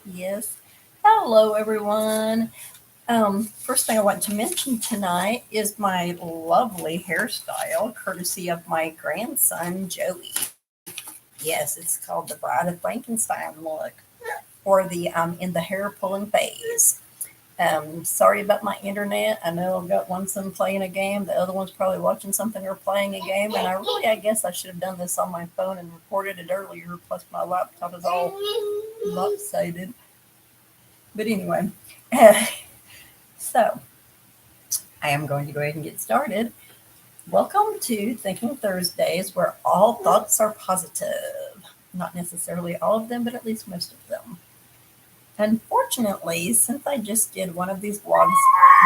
Yes. Hello, everyone. First thing I want to mention tonight is my lovely hairstyle, courtesy of my grandson, Joey. Yes, it's called the Bride of Frankenstein look, or the in the hair pulling phase. Sorry about my internet. I know I've got one son playing a game, the other one's probably watching something or playing a game, and I guess I should have done this on my phone and recorded it earlier. Plus, my laptop is all lopsided. But anyway, so I am going to go ahead and get started. Welcome to Thinking Thursdays, where all thoughts are positive. Not necessarily all of them, but at least most of them. Unfortunately, since I just did one of these vlogs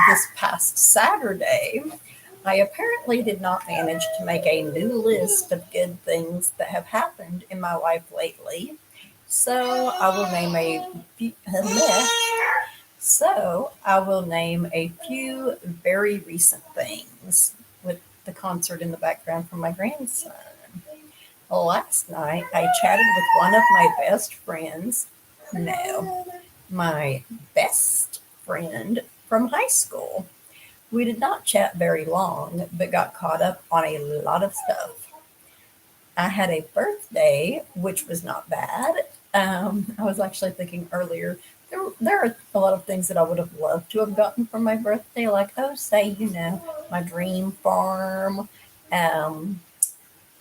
this past Saturday, I apparently did not manage to make a new list of good things that have happened in my life lately. So I will name a few, so I will name a few very recent things with the concert in the background from my grandson. Last night, I chatted with one of my best friends. No, my best friend from high school. We did not chat very long, but got caught up on a lot of stuff. I had a birthday, which was not bad. I was actually thinking earlier, there are a lot of things that I would have loved to have gotten for my birthday, like, oh, say, my dream farm, um,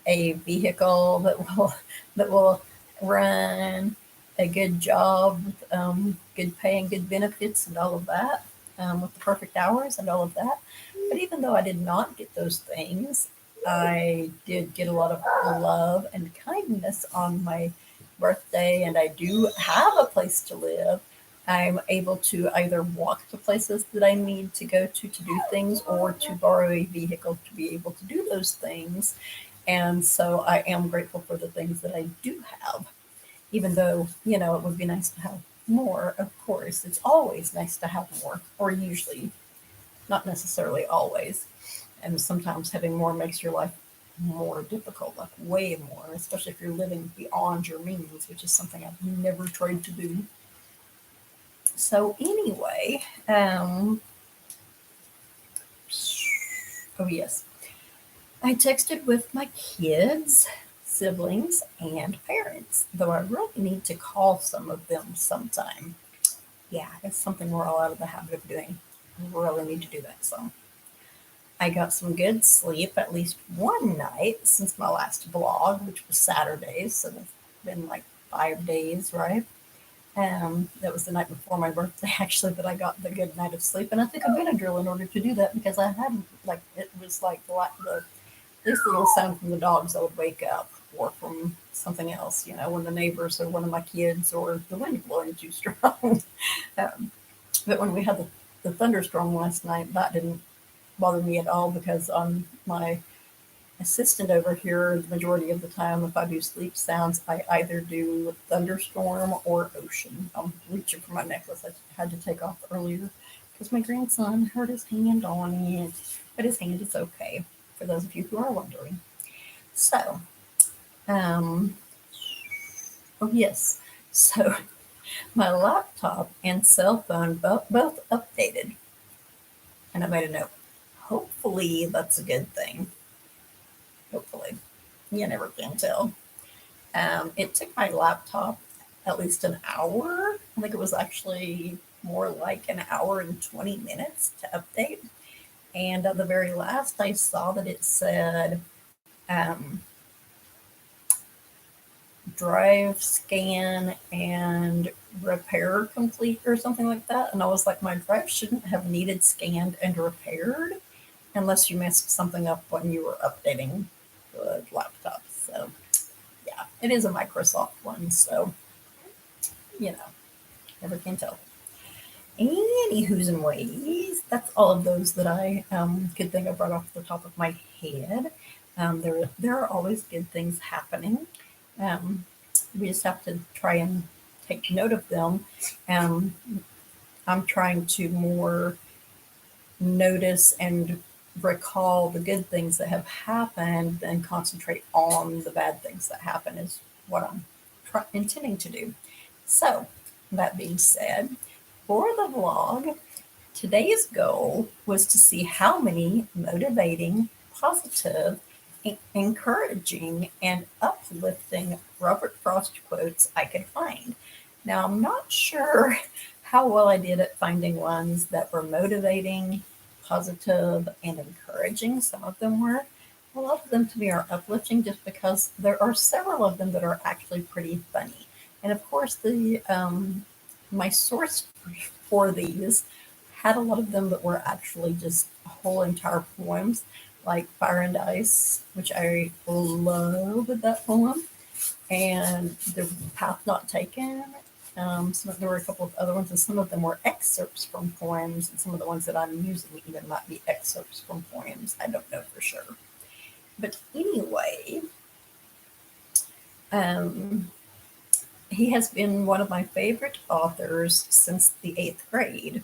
a vehicle that will run, a good job, good pay and good benefits, and all of that, with the perfect hours and all of that. But even though I did not get those things, I did get a lot of love and kindness on my birthday, and I do have a place to live. I'm able to either walk to places that I need to go to do things, or to borrow a vehicle to be able to do those things. And so I am grateful for the things that I do have, even though, it would be nice to have more, of course. It's always nice to have more, or usually, not necessarily always. And sometimes having more makes your life more difficult, like way more, especially if you're living beyond your means, which is something I've never tried to do. So, anyway, oh, yes, I texted with my kids, siblings, and parents, though I really need to call some of them sometime. Yeah, it's something we're all out of the habit of doing. We really need to do that some. I got some good sleep at least one night since my last vlog, which was Saturday, so it's been like 5 days, right? That was the night before my birthday, actually, that I got the good night of sleep, and I took a Benadryl in order to do that because I had like it was like the this little sound from the dogs, I would wake up, or from something else, when the neighbors or one of my kids or the wind blowing too strong. um, but when we had the thunderstorm last night, that didn't bother me at all because my assistant over here, the majority of the time, if I do sleep sounds, I either do thunderstorm or ocean. I'm reaching for my necklace I had to take off earlier because my grandson hurt his hand on it, but his hand is okay, for those of you who are wondering. So, um, oh yes, so my laptop and cell phone both updated, and I made a note. Hopefully, that's a good thing. Hopefully, you never can tell. It took my laptop at least an hour. I think it was actually more like an hour and 20 minutes to update. And at the very last, I saw that it said drive scan and repair complete or something like that. And I was like, my drive shouldn't have needed scanned and repaired unless you messed something up when you were updating the laptop. So, yeah, it is a Microsoft one. So, you know, never can tell. Anywho's and ways, that's all of those that I could think of right off the top of my head. There are always good things happening. Um, we just have to try and take note of them. Um, I'm trying to more notice and recall the good things that have happened and concentrate on the bad things that happen is what I'm intending to do. So, that being said, for the vlog, today's goal was to see how many motivating, positive, encouraging, and uplifting Robert Frost quotes I could find. Now, I'm not sure how well I did at finding ones that were motivating, positive, and encouraging. Some of them were. A lot of them to me are uplifting just because there are several of them that are actually pretty funny. And of course, the my source for these had a lot of them that were actually just whole entire poems, like Fire and Ice, which I loved that poem, and The Path Not Taken. There were a couple of other ones, and some of them were excerpts from poems, and some of the ones that I'm using even might be excerpts from poems. I don't know for sure. But anyway, um, he has been one of my favorite authors since the eighth grade.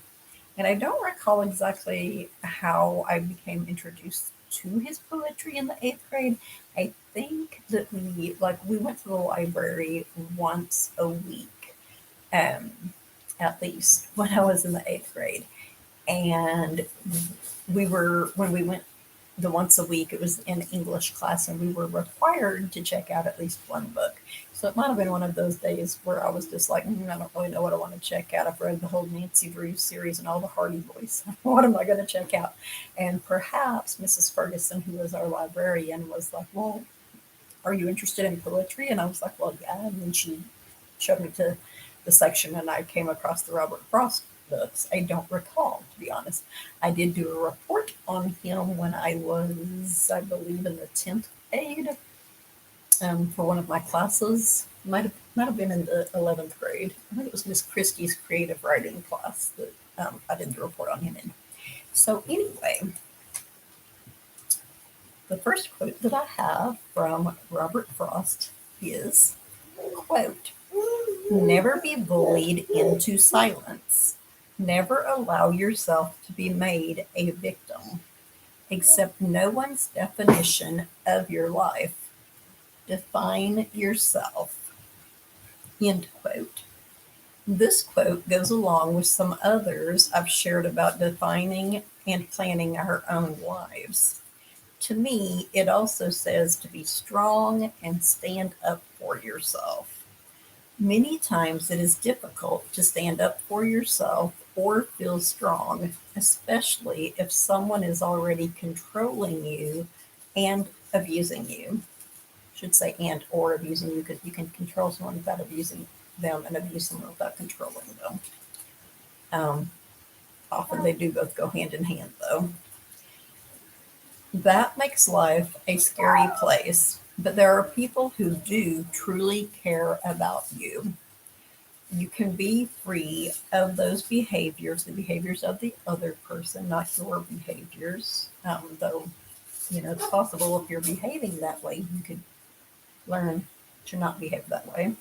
And I don't recall exactly how I became introduced to his poetry in the eighth grade. I think that we went to the library once a week, um, at least when I was in the eighth grade. And when we went the once a week, it was in English class, and we were required to check out at least one book. So it might have been one of those days where I was just like, I don't really know what I want to check out. I've read the whole Nancy Drew series and all the Hardy Boys. What am I going to check out? And perhaps Mrs. Ferguson, who was our librarian, was like, well, are you interested in poetry? And I was like, well, yeah. And then she showed me to the section, and I came across the Robert Frost books. I don't recall, to be honest. I did do a report on him when I was, I believe, in the 10th grade, for one of my classes. Might have been in the 11th grade. I think it was Miss Christie's creative writing class that I did the report on him in. So anyway, the first quote that I have from Robert Frost is, quote, "Never be bullied into silence. Never allow yourself to be made a victim. Accept no one's definition of your life. Define yourself." End quote. This quote goes along with some others I've shared about defining and planning our own lives. To me, it also says to be strong and stand up for yourself. Many times it is difficult to stand up for yourself or feel strong, especially if someone is already controlling you and abusing you. I should say and or abusing you, because you can control someone without abusing them and abuse someone without controlling them. Um, Often they do both go hand in hand, though. That makes life a scary place, but there are people who do truly care about you. You can be free of those behaviors, the behaviors of the other person, not your behaviors. Though, it's possible if you're behaving that way, you could learn to not behave that way.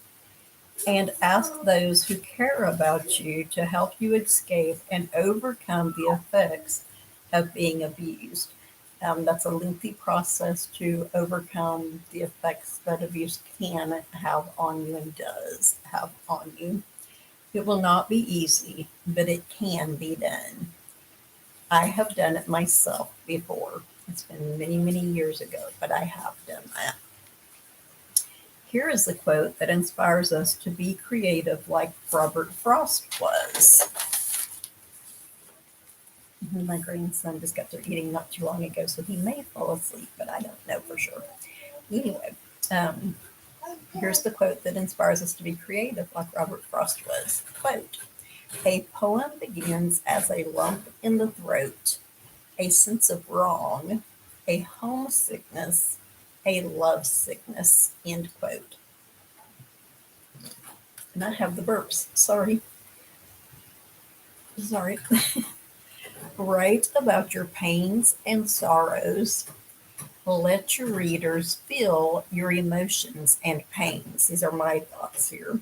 And ask those who care about you to help you escape and overcome the effects of being abused. That's a lengthy process to overcome the effects that abuse can have on you and does have on you. It will not be easy, but it can be done. I have done it myself before. It's been many, many years ago, but I have done that. Here is the quote that inspires us to be creative like Robert Frost was. My grandson just got through eating not too long ago, so he may fall asleep, but I don't know for sure. Anyway, here's the quote that inspires us to be creative like Robert Frost was. Quote, "A poem begins as a lump in the throat, a sense of wrong, a homesickness, a love sickness." End quote. And I have the burps. Sorry. Write about your pains and sorrows. Let your readers feel your emotions and pains. These are my thoughts here.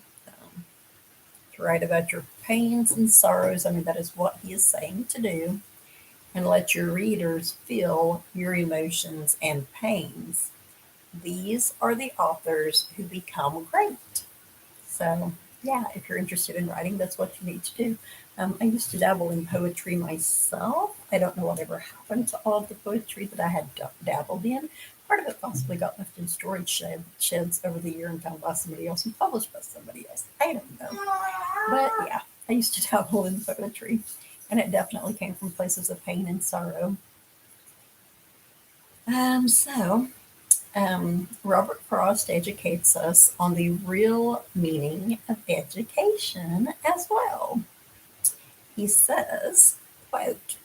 To write about your pains and sorrows, that is what he is saying to do. And let your readers feel your emotions and pains. These are the authors who become great. So Yeah, if you're interested in writing, that's what you need to do. I used to dabble in poetry myself. I don't know whatever happened to all of the poetry that I had dabbled in. Part of it possibly got left in storage sheds over the year and found by somebody else and published by somebody else. I don't know. But yeah, I used to dabble in poetry, and it definitely came from places of pain and sorrow. Robert Frost educates us on the real meaning of education as well. He says, quote,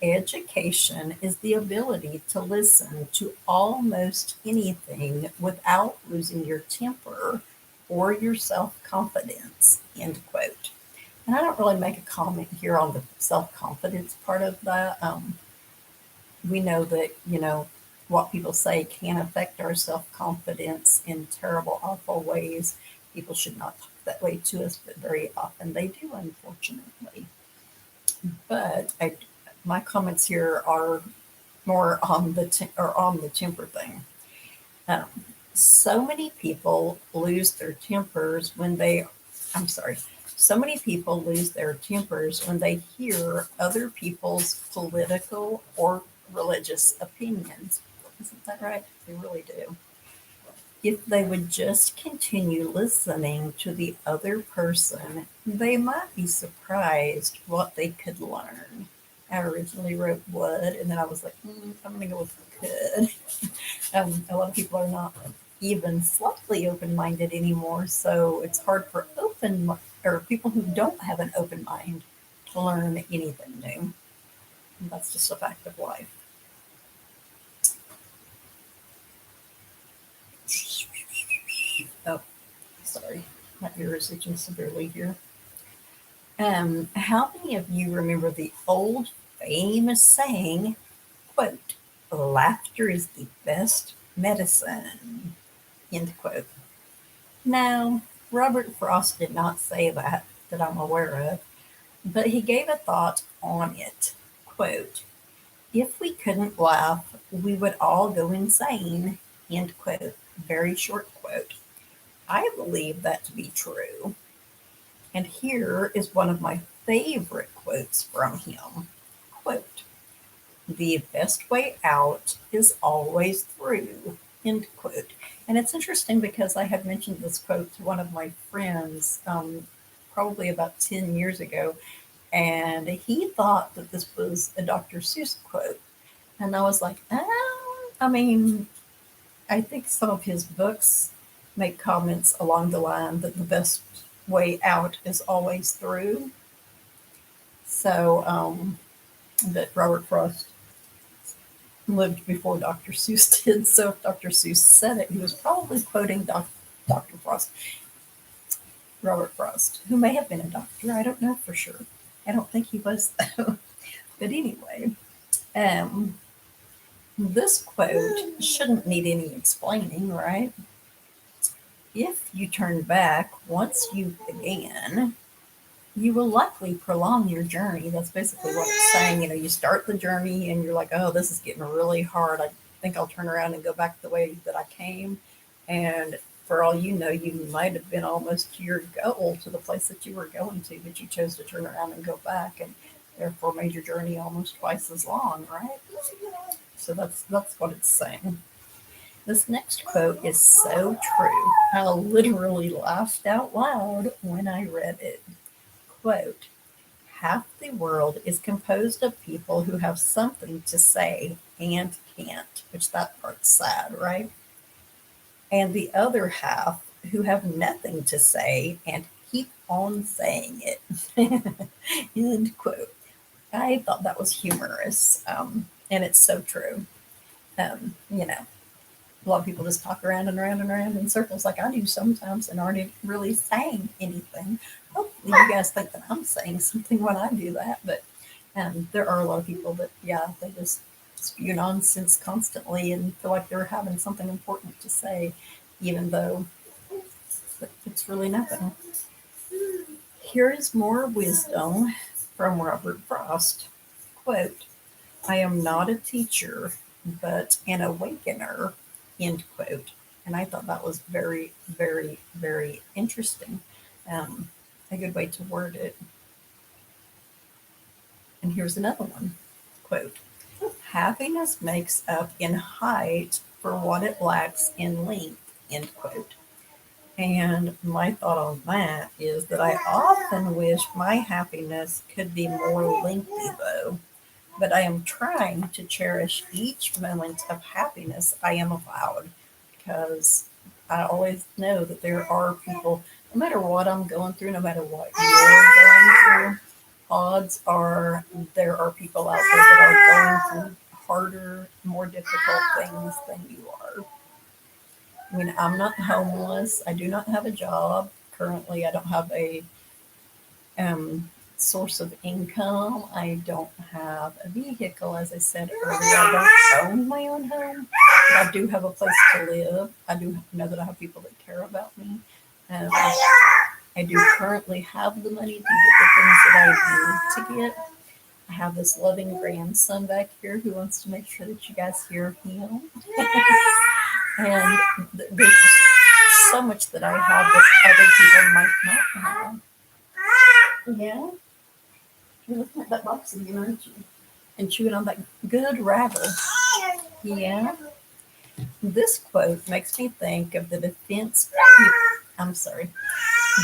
education is the ability to listen to almost anything without losing your temper or your self-confidence, end quote. And I don't really make a comment here on the self-confidence part of that. We know that, what people say can affect our self confidence in terrible, awful ways. People should not talk that way to us, but very often they do, unfortunately. But my comments here are more on the temper thing. Um, so many people lose their tempers when they, I'm sorry, so many people lose their tempers when they hear other people's political or religious opinions. Isn't that right? They really do. If they would just continue listening to the other person, they might be surprised what they could learn. I originally wrote would, and then I was like, I'm going to go with could. A lot of people are not even slightly open minded anymore, so it's hard for or people who don't have an open mind to learn anything new. And that's just a fact of life. Oh, sorry, my ear is itching severely here. How many of you remember the old famous saying, quote, laughter is the best medicine, end quote? Now, Robert Frost did not say that I'm aware of, but he gave a thought on it. Quote, if we couldn't laugh, we would all go insane, end quote. Very short quote. I believe that to be true. And here is one of my favorite quotes from him. Quote, the best way out is always through, end quote. And it's interesting because I had mentioned this quote to one of my friends probably about 10 years ago, and he thought that this was a Dr. Seuss quote. And I was like, I mean, I think some of his books make comments along the line that the best way out is always through. So, that Robert Frost lived before Dr. Seuss did. So if Dr. Seuss said it, he was probably quoting Dr. Frost, Robert Frost, who may have been a doctor. I don't know for sure. I don't think he was, though. But anyway, um, this quote shouldn't need any explaining, right? If you turn back once you began, you will likely prolong your journey. That's basically what it's saying. You start the journey and you're like, oh, this is getting really hard. I think I'll turn around and go back the way that I came. And for all you know, you might have been almost to your goal, to the place that you were going to, but you chose to turn around and go back, and therefore made your journey almost twice as long, right? So that's what it's saying. This next quote is so true. I literally laughed out loud when I read it. Quote, half the world is composed of people who have something to say and can't, which that part's sad, right? And the other half who have nothing to say and keep on saying it. End quote. I thought that was humorous, and it's so true. A lot of people just talk around and around and around in circles like I do sometimes and aren't really saying anything. Hopefully, you guys think that I'm saying something when I do that, but there are a lot of people that, yeah, they just spew nonsense constantly and feel like they're having something important to say, even though it's really nothing. Here is more wisdom from Robert Frost. Quote, I am not a teacher, but an awakener, end quote. And I thought that was very, very, very interesting. Um, a good way to word it. And here's another one. Quote, happiness makes up in height for what it lacks in length, end quote. And my thought on that is that I often wish my happiness could be more lengthy, though. But I am trying to cherish each moment of happiness I am allowed because I always know that there are people, no matter what I'm going through, no matter what you're going through, odds are there are people out there that are going through harder, more difficult things than you are. I mean, I'm not homeless. I do not have a job. Currently, I don't have a source of income. I don't have a vehicle, as I said earlier. I don't own my own home, but I do have a place to live. I do know that I have people that care about me. Um, I do currently have the money to get the things that I need to get. I have this loving grandson back here who wants to make sure that you guys hear him. And there's just so much that I have that other people might not have. Yeah, you're looking at that box again, aren't you? And chewing on that good rabbit. Yeah. This quote makes me think of the defense. I'm sorry.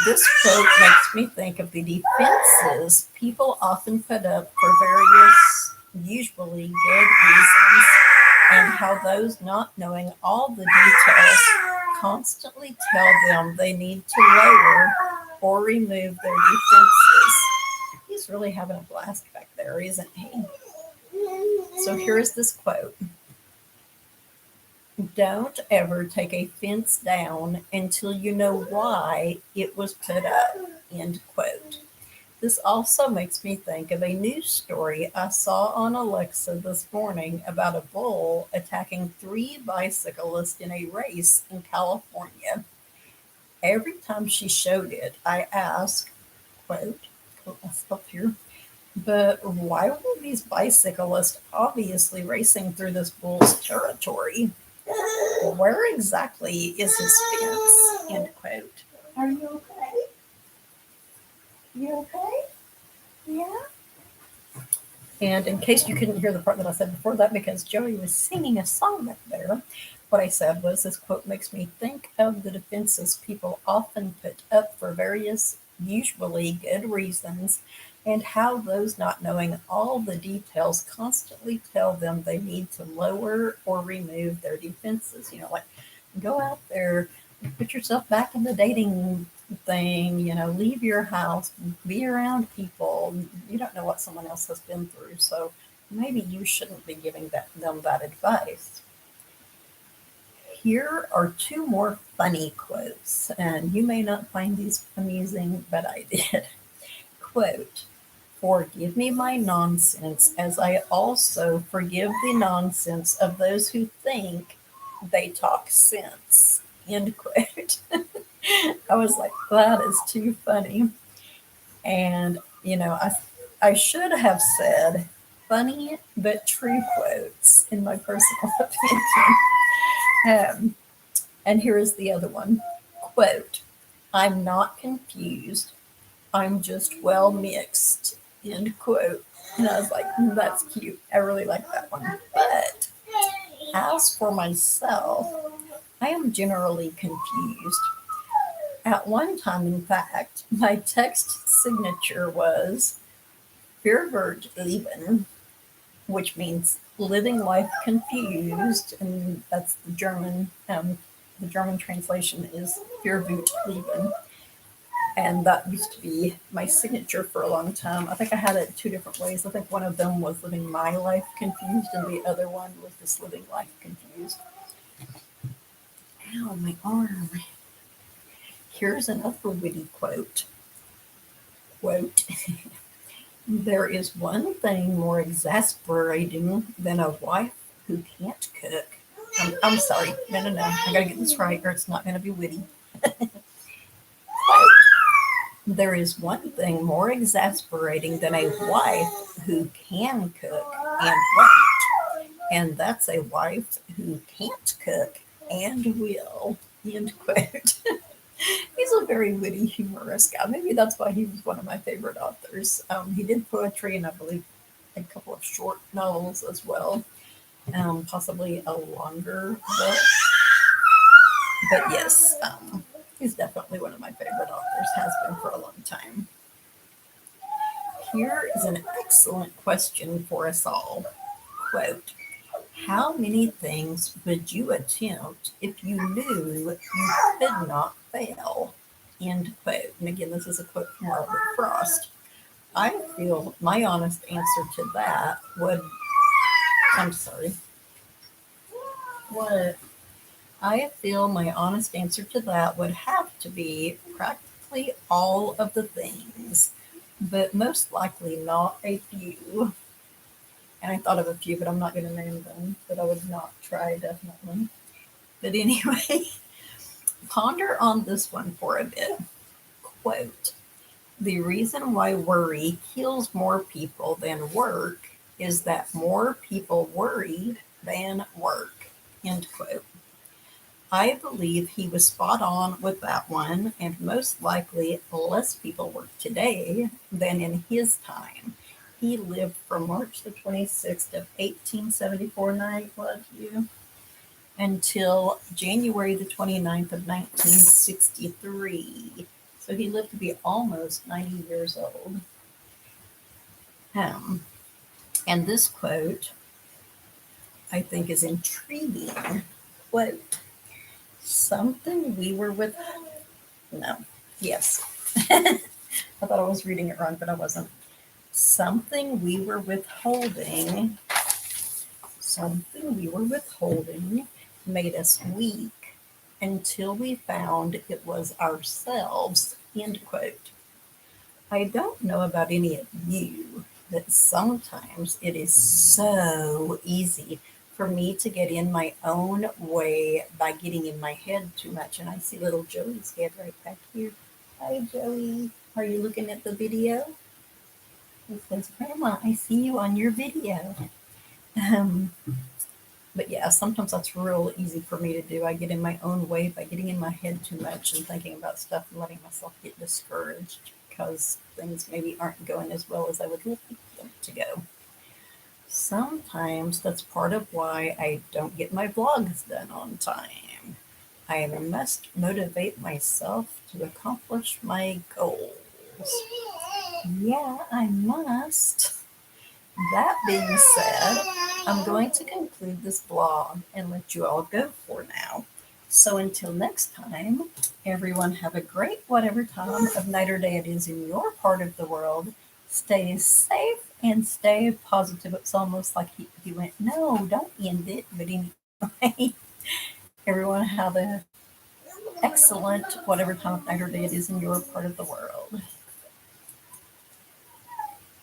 This quote makes me think of the defenses people often put up for various, usually good reasons, and how those not knowing all the details constantly tell them they need to lower or remove their defenses. He's really having a blast back there, isn't he? So here's this quote. Don't ever take a fence down until you know why it was put up. End quote. This also makes me think of a news story I saw on Alexa this morning about a bull attacking three bicyclists in a race in California. Every time she showed it, I asked, quote myself here, but why were these bicyclists obviously racing through this bull's territory? Where exactly is his fence? End quote. Are you okay? You okay? Yeah. And in case you couldn't hear the part that I said before that, because Joey was singing a song back there, what I said was this quote makes me think of the defenses people often put up for various, usually good reasons, and how those not knowing all the details constantly tell them they need to lower or remove their defenses. Like go out there, put yourself back in the dating thing, leave your house, be around people. You don't know what someone else has been through, so maybe you shouldn't be giving them that advice. Here are two more funny quotes, and you may not find these amusing, but I did. Quote, forgive me my nonsense, as I also forgive the nonsense of those who think they talk sense. End quote. I was like, that is too funny. And, I should have said funny but true quotes in my personal opinion. Um, and here is the other one. Quote, I'm not confused. I'm just well mixed. End quote. And I was like, that's cute. I really like that one. But as for myself, I am generally confused. At one time, in fact, my text signature was Verwirrt leben, which means living life confused, and that's the German. The German translation is Verwirrt leben, and that used to be my signature for a long time. I think I had it two different ways. I think one of them was living my life confused, and the other one was just living life confused. Ow, my arm. Here's another witty quote. Quote, there is one thing more exasperating than a wife who can't cook. I'm sorry. No. I gotta get this right or it's not gonna be witty. Quote, there is one thing more exasperating than a wife who can cook and won't. And that's a wife who can't cook and will. End quote. He's a very witty, humorous guy. Maybe that's why he was one of my favorite authors. He did poetry and I believe a couple of short novels as well, possibly a longer book. But yes, he's definitely one of my favorite authors, has been for a long time. Here is an excellent question for us all. Quote, how many things would you attempt if you knew you could not fail? End quote. And again, this is a quote from Robert Frost. I feel my honest answer to that would, I'm sorry, what? I feel my honest answer to that would have to be practically all of the things, but most likely not a few. And I thought of a few, but I'm not going to name them, but I would not try definitely. But anyway, ponder on this one for a bit. Quote, the reason why worry kills more people than work is that more people worry than work. End quote. I believe he was spot on with that one, and most likely less people work today than in his time. He lived from March the 26th of 1874, night was you, until January the 29th of 1963. So he lived to be almost 90 years old. And this quote, I think, is intriguing. Quote, something we were with, no, yes. I thought I was reading it wrong, but I wasn't. Something we were withholding made us weak until we found it was ourselves. End quote. I don't know about any of you, but sometimes it is so easy for me to get in my own way by getting in my head too much. And I see little Joey's head right back here. Hi, Joey. Are you looking at the video? He says, Grandma, I see you on your video. Um, but yeah, sometimes that's real easy for me to do. I get in my own way by getting in my head too much and thinking about stuff and letting myself get discouraged because things maybe aren't going as well as I would like them to go. Sometimes that's part of why I don't get my vlogs done on time. I must motivate myself to accomplish my goals. Yeah, I must. That being said, I'm going to conclude this vlog and let you all go for now. So until next time, everyone have a great whatever time of night or day it is in your part of the world. Stay safe and stay positive. It's almost like he went, no, don't end it. But anyway, everyone have a excellent whatever time of night or day it is in your part of the world.